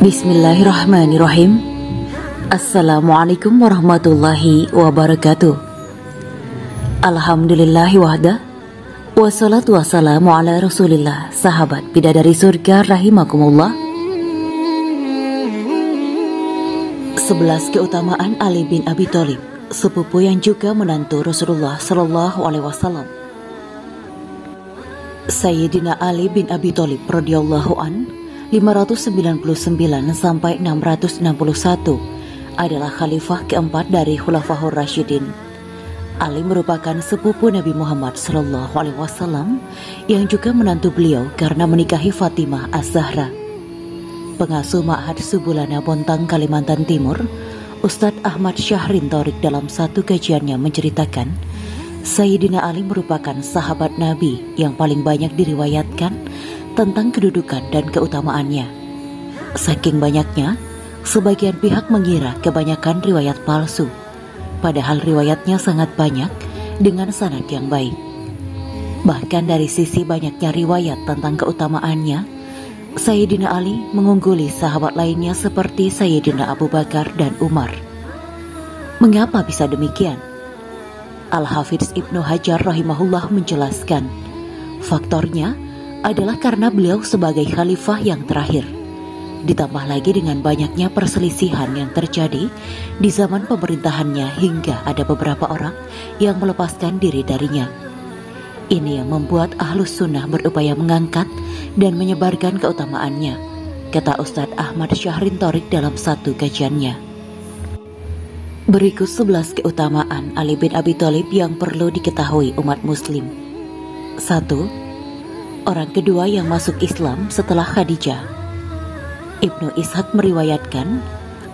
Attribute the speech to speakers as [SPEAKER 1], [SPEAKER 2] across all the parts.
[SPEAKER 1] Bismillahirrahmanirrahim. Assalamualaikum warahmatullahi wabarakatuh. Alhamdulillahi wahda, wassalatu wassalamu ala rasulillah. Sahabat bidadari surga rahimakumullah. 11 keutamaan Ali bin Abi Thalib, sepupu yang juga menantu Rasulullah Sallallahu Alaihi Wasallam. Sayyidina Ali bin Abi Thalib radhiyallahu an 599 sampai 661 adalah khalifah keempat dari Khulafaur Rasyidin. Ali merupakan sepupu Nabi Muhammad Sallallahu Alaihi Wasallam yang juga menantu beliau karena menikahi Fatimah Az-Zahra. Pengasuh Ma'had Subulana Bontang, Kalimantan Timur, Ustadz Ahmad Syahrin Thorik dalam satu kajiannya menceritakan, Sayyidina Ali merupakan sahabat Nabi yang paling banyak diriwayatkan tentang kedudukan dan keutamaannya. Saking banyaknya, sebagian pihak mengira kebanyakan riwayat palsu, padahal riwayatnya sangat banyak dengan sanad yang baik. Bahkan dari sisi banyaknya riwayat tentang keutamaannya, Sayyidina Ali mengungguli sahabat lainnya seperti Sayyidina Abu Bakar dan Umar. Mengapa bisa demikian? Al-Hafidz Ibnu Hajar rahimahullah menjelaskan, faktornya adalah karena beliau sebagai khalifah yang terakhir, ditambah lagi dengan banyaknya perselisihan yang terjadi di zaman pemerintahannya hingga ada beberapa orang yang melepaskan diri darinya. Ini yang membuat Ahlus Sunnah berupaya mengangkat dan menyebarkan keutamaannya, kata Ustadz Ahmad Syahrin Thorik dalam satu kajiannya. Berikut 11 keutamaan Ali bin Abi Thalib yang perlu diketahui umat muslim. 1. Orang kedua yang masuk Islam setelah Khadijah. Ibnu Ishaq meriwayatkan,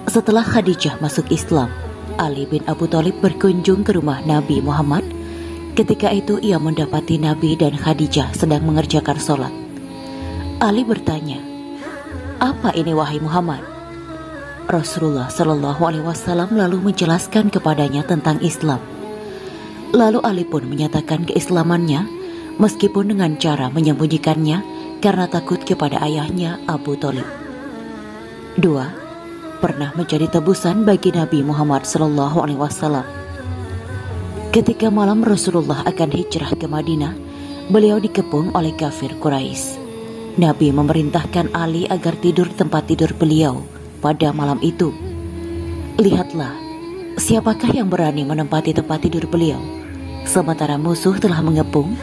[SPEAKER 1] setelah Khadijah masuk Islam, Ali bin Abi Thalib berkunjung ke rumah Nabi Muhammad. Ketika itu ia mendapati Nabi dan Khadijah sedang mengerjakan sholat. Ali bertanya, "Apa ini wahai Muhammad?" Rasulullah Shallallahu Alaihi Wasallam lalu menjelaskan kepadanya tentang Islam. Lalu Ali pun menyatakan keislamannya, meskipun dengan cara menyembunyikannya karena takut kepada ayahnya Abu Thalib. 2. Pernah menjadi tebusan bagi Nabi Muhammad SAW. Ketika malam Rasulullah akan hijrah ke Madinah, beliau dikepung oleh kafir Quraisy. Nabi memerintahkan Ali agar tidur di tempat tidur beliau pada malam itu. Lihatlah, siapakah yang berani menempati tempat tidur beliau, sementara musuh telah mengepung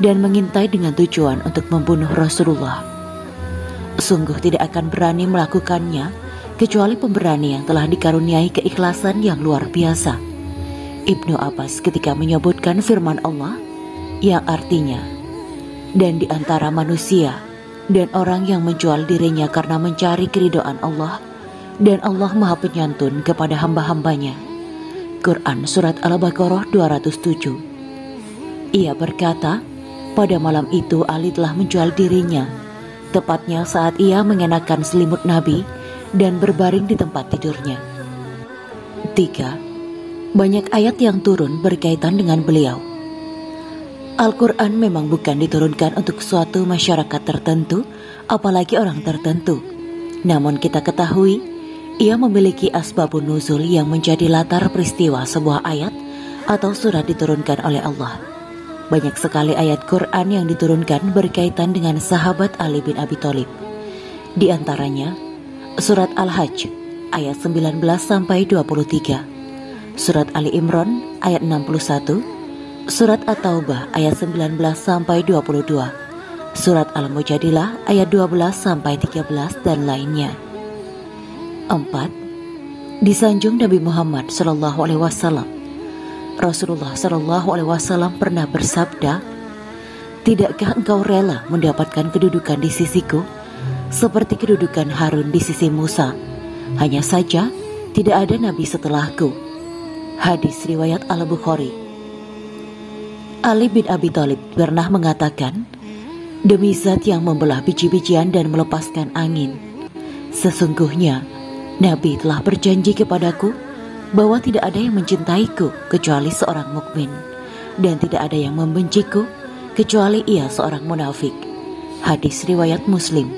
[SPEAKER 1] dan mengintai dengan tujuan untuk membunuh Rasulullah. Sungguh tidak akan berani melakukannya kecuali pemberani yang telah dikaruniai keikhlasan yang luar biasa. Ibnu Abbas ketika menyebutkan firman Allah yang artinya, dan di antara manusia dan orang yang menjual dirinya karena mencari keridhaan Allah, dan Allah Maha Penyantun kepada hamba-hambanya. Quran Surat Al-Baqarah 207. Ia berkata, pada malam itu Ali telah menjual dirinya, tepatnya saat ia mengenakan selimut Nabi dan berbaring di tempat tidurnya. 3. Banyak ayat yang turun berkaitan dengan beliau. Al-Quran memang bukan diturunkan untuk suatu masyarakat tertentu, apalagi orang tertentu. Namun kita ketahui, ia memiliki asbabun nuzul yang menjadi latar peristiwa sebuah ayat atau surat diturunkan oleh Allah. Banyak sekali ayat Quran yang diturunkan berkaitan dengan sahabat Ali bin Abi Thalib. Di antaranya, surat Al-Hajj ayat 19 sampai 23, surat Ali Imran ayat 61, surat At-Taubah ayat 19 sampai 22, surat Al-Mujadilah ayat 12 sampai 13 dan lainnya. 4. Disanjung Nabi Muhammad Sallallahu Alaihi Wasallam. Rasulullah Shallallahu Alaihi Wasallam pernah bersabda, "Tidakkah engkau rela mendapatkan kedudukan di sisiku seperti kedudukan Harun di sisi Musa? Hanya saja tidak ada nabi setelahku." Hadis riwayat Al-Bukhari. Ali bin Abi Thalib pernah mengatakan, "Demi zat yang membelah biji-bijian dan melepaskan angin, sesungguhnya Nabi telah berjanji kepadaku bahwa tidak ada yang mencintaiku kecuali seorang mukmin, dan tidak ada yang membenciku kecuali ia seorang munafik." Hadis riwayat Muslim.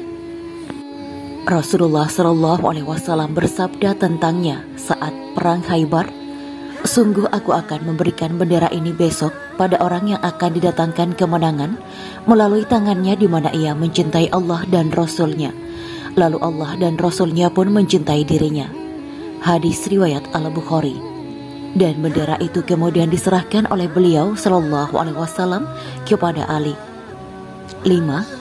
[SPEAKER 1] Rasulullah Shallallahu Alaihi Wasallam bersabda tentangnya saat perang Khaybar, "Sungguh aku akan memberikan bendera ini besok pada orang yang akan didatangkan kemenangan melalui tangannya di mana ia mencintai Allah dan Rasul-Nya. Lalu Allah dan Rasul-Nya pun mencintai dirinya." Hadis riwayat Al-Bukhari. Dan bendera itu kemudian diserahkan oleh beliau Shallallahu Alaihi Wasallam kepada Ali. 5.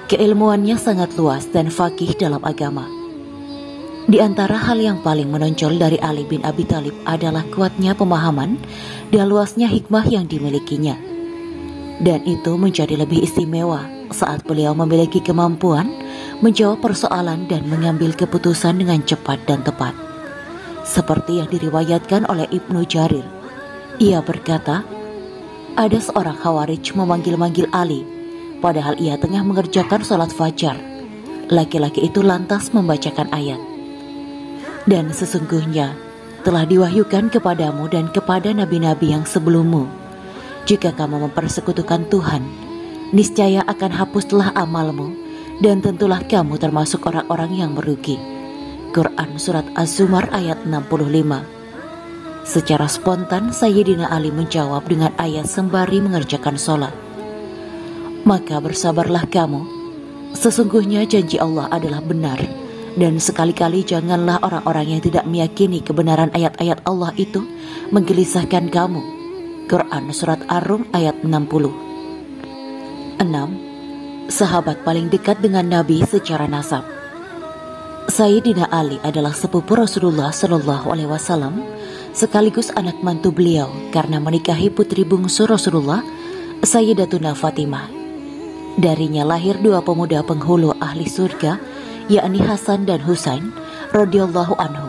[SPEAKER 1] Keilmuannya sangat luas dan faqih dalam agama. Di antara hal yang paling menonjol dari Ali bin Abi Thalib adalah kuatnya pemahaman dan luasnya hikmah yang dimilikinya. Dan itu menjadi lebih istimewa saat beliau memiliki kemampuan menjawab persoalan dan mengambil keputusan dengan cepat dan tepat. Seperti yang diriwayatkan oleh Ibnu Jarir. Ia berkata, ada seorang Khawarij memanggil-manggil Ali, padahal ia tengah mengerjakan sholat fajar. Laki-laki itu lantas membacakan ayat. Dan sesungguhnya telah diwahyukan kepadamu dan kepada nabi-nabi yang sebelummu. Jika kamu mempersekutukan Tuhan, niscaya akan hapuslah amalmu, dan tentulah kamu termasuk orang-orang yang merugi. Quran Surat Az-Zumar ayat 65. Secara spontan Sayyidina Ali menjawab dengan ayat sembari mengerjakan sholat. Maka bersabarlah kamu, sesungguhnya janji Allah adalah benar, dan sekali-kali janganlah orang-orang yang tidak meyakini kebenaran ayat-ayat Allah itu menggelisahkan kamu. Quran Surat Ar-Rum ayat 60. 6. Sahabat paling dekat dengan Nabi secara nasab. Sayyidina Ali adalah sepupu Rasulullah Shallallahu Alaihi Wasallam, sekaligus anak mantu beliau karena menikahi putri bungsu Rasulullah, Sayyidatuna Fatimah. Darinya lahir dua pemuda penghulu ahli surga, yakni Hasan dan Husain radhiyallahu anhum,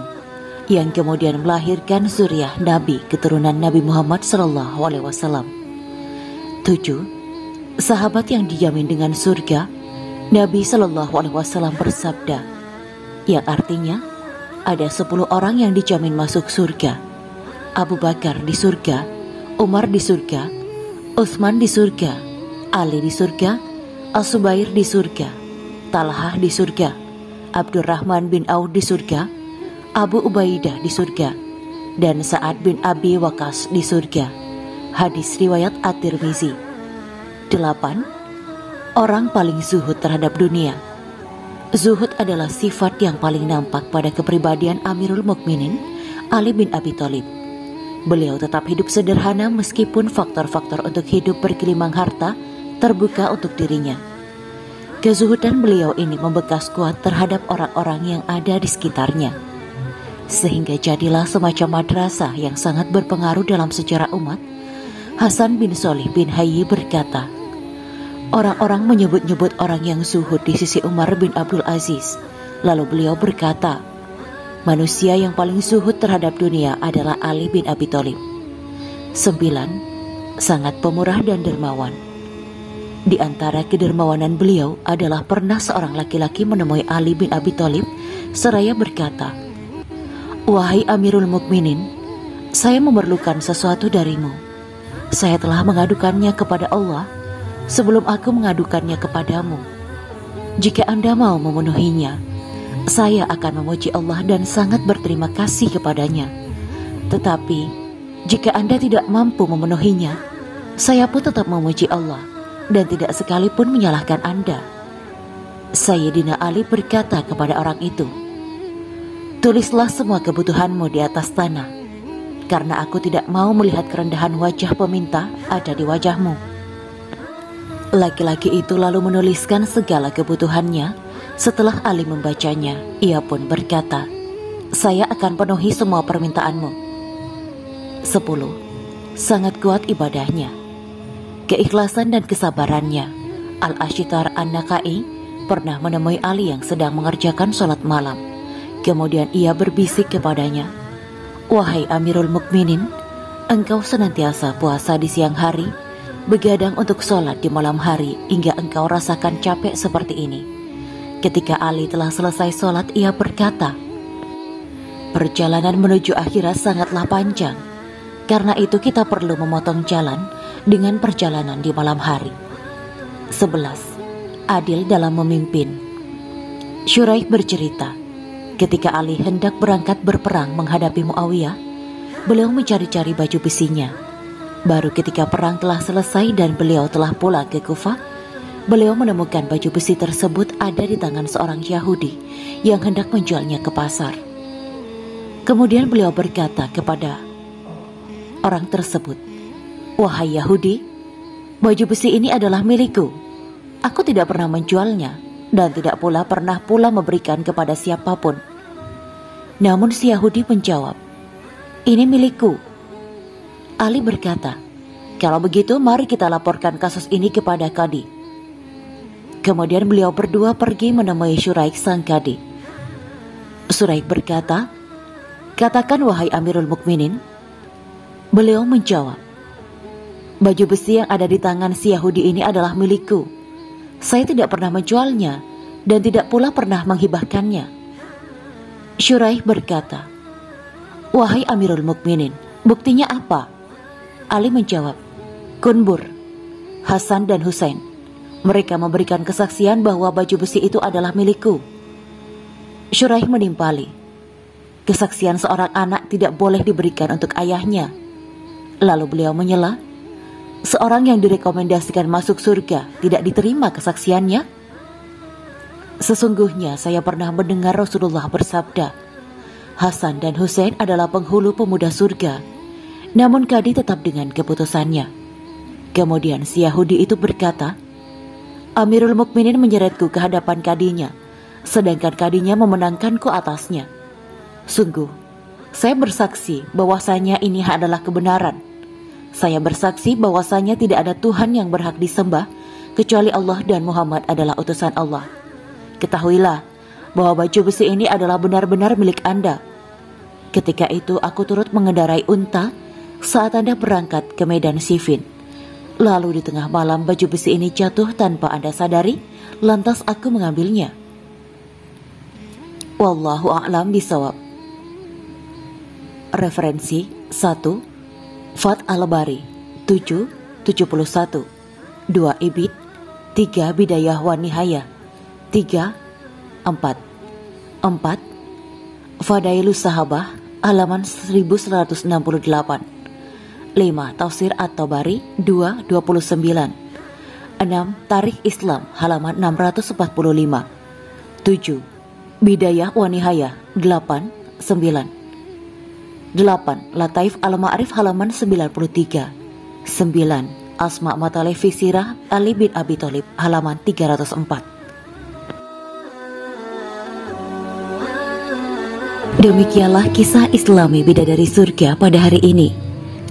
[SPEAKER 1] yang kemudian melahirkan zuriyah Nabi keturunan Nabi Muhammad Shallallahu Alaihi Wasallam. 7. Sahabat yang dijamin dengan surga. Nabi Shallallahu Alaihi Wasallam bersabda, yang artinya ada 10 orang yang dijamin masuk surga. Abu Bakar di surga, Umar di surga, Utsman di surga, Ali di surga, As-Subair di surga, Talhah di surga, Abdurrahman bin Auf di surga, Abu Ubaidah di surga, dan Sa'ad bin Abi Waqqas di surga. Hadis riwayat At-Tirmizi. 8. Orang paling zuhud terhadap dunia. Zuhud adalah sifat yang paling nampak pada kepribadian Amirul Mukminin Ali bin Abi Thalib. Beliau tetap hidup sederhana meskipun faktor-faktor untuk hidup bergelimang harta terbuka untuk dirinya. Kezuhudan beliau ini membekas kuat terhadap orang-orang yang ada di sekitarnya, sehingga jadilah semacam madrasah yang sangat berpengaruh dalam sejarah umat. Hasan bin Sholih bin Hayy berkata, orang-orang menyebut-nyebut orang yang zuhud di sisi Umar bin Abdul Aziz. Lalu beliau berkata, manusia yang paling zuhud terhadap dunia adalah Ali bin Abi Thalib. 9. Sangat pemurah dan dermawan. Di antara kedermawanan beliau adalah pernah seorang laki-laki menemui Ali bin Abi Thalib seraya berkata, wahai Amirul Mukminin, saya memerlukan sesuatu darimu. Saya telah mengadukannya kepada Allah sebelum aku mengadukannya kepadamu. Jika Anda mau memenuhinya, saya akan memuji Allah dan sangat berterima kasih kepadanya. Tetapi, jika Anda tidak mampu memenuhinya, saya pun tetap memuji Allah dan tidak sekalipun menyalahkan Anda. Sayyidina Ali berkata kepada orang itu, tulislah semua kebutuhanmu di atas tanah, karena aku tidak mau melihat kerendahan wajah peminta ada di wajahmu. Laki-laki itu lalu menuliskan segala kebutuhannya. Setelah Ali membacanya, ia pun berkata, saya akan penuhi semua permintaanmu. 10. Sangat kuat ibadahnya. Keikhlasan dan kesabarannya. Al-Ashitar An-Nakai pernah menemui Ali yang sedang mengerjakan sholat malam. Kemudian ia berbisik kepadanya, wahai Amirul Mukminin, engkau senantiasa puasa di siang hari, begadang untuk sholat di malam hari hingga engkau rasakan capek seperti ini. Ketika Ali telah selesai sholat, ia berkata, perjalanan menuju akhirat sangatlah panjang. Karena itu kita perlu memotong jalan dengan perjalanan di malam hari. 11. Adil dalam memimpin. Syuraih bercerita, ketika Ali hendak berangkat berperang menghadapi Muawiyah, beliau mencari-cari baju besinya. Baru ketika perang telah selesai dan beliau telah pulang ke Kufah, beliau menemukan baju besi tersebut ada di tangan seorang Yahudi yang hendak menjualnya ke pasar. Kemudian beliau berkata kepada orang tersebut, "Wahai Yahudi, baju besi ini adalah milikku. Aku tidak pernah menjualnya dan tidak pernah memberikan kepada siapapun." Namun si Yahudi menjawab, "Ini milikku." Ali berkata, "Kalau begitu mari kita laporkan kasus ini kepada Kadi." Kemudian beliau berdua pergi menemui Syuraih sang Kadi. Syuraih berkata, "Katakan wahai Amirul Mukminin." Beliau menjawab, "Baju besi yang ada di tangan si Yahudi ini adalah milikku. Saya tidak pernah menjualnya dan tidak pula pernah menghibahkannya." Syuraih berkata, "Wahai Amirul Mukminin, buktinya apa?" Ali menjawab, "Kunbur, Hasan dan Husain. Mereka memberikan kesaksian bahwa baju besi itu adalah milikku." Syuraih menimpali, "Kesaksian seorang anak tidak boleh diberikan untuk ayahnya." Lalu beliau menyela, "Seorang yang direkomendasikan masuk surga tidak diterima kesaksiannya? Sesungguhnya saya pernah mendengar Rasulullah bersabda, Hasan dan Husain adalah penghulu pemuda surga." Namun Kadi tetap dengan keputusannya. Kemudian si Yahudi itu berkata, "Amirul Mukminin menyeretku ke hadapan Kadinya, sedangkan Kadinya memenangkanku atasnya. Sungguh, saya bersaksi bahwasanya ini adalah kebenaran. Saya bersaksi bahwasanya tidak ada Tuhan yang berhak disembah kecuali Allah dan Muhammad adalah utusan Allah. Ketahuilah bahwa baju besi ini adalah benar-benar milik Anda. Ketika itu aku turut mengendarai unta saat Anda berangkat ke medan Siffin. Lalu di tengah malam baju besi ini jatuh tanpa Anda sadari, lantas aku mengambilnya. Wallahu a'lam bishawab." Referensi 1. Fath al-Bari 771, 2 Ibid, 3 Bidayah wa Nihayah, 3, 4 Fadailus Sahabah halaman 1168, 5 Tafsir At-Tabari 229, 6 Tarikh Islam halaman 645, 7 Bidayah wa Nihayah 8, 9, 8 Lataif Al-Ma'arif halaman 93, 9 Asma Matalif fi Sirah Ali bin Abi Thalib halaman 304. Demikianlah kisah Islami Bidadari Surga pada hari ini.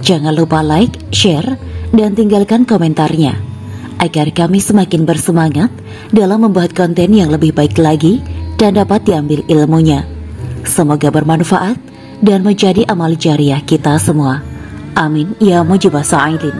[SPEAKER 1] Jangan lupa like, share, dan tinggalkan komentarnya agar kami semakin bersemangat dalam membuat konten yang lebih baik lagi dan dapat diambil ilmunya. Semoga bermanfaat dan menjadi amal jariah kita semua. Amin ya mujibah sa'ilin.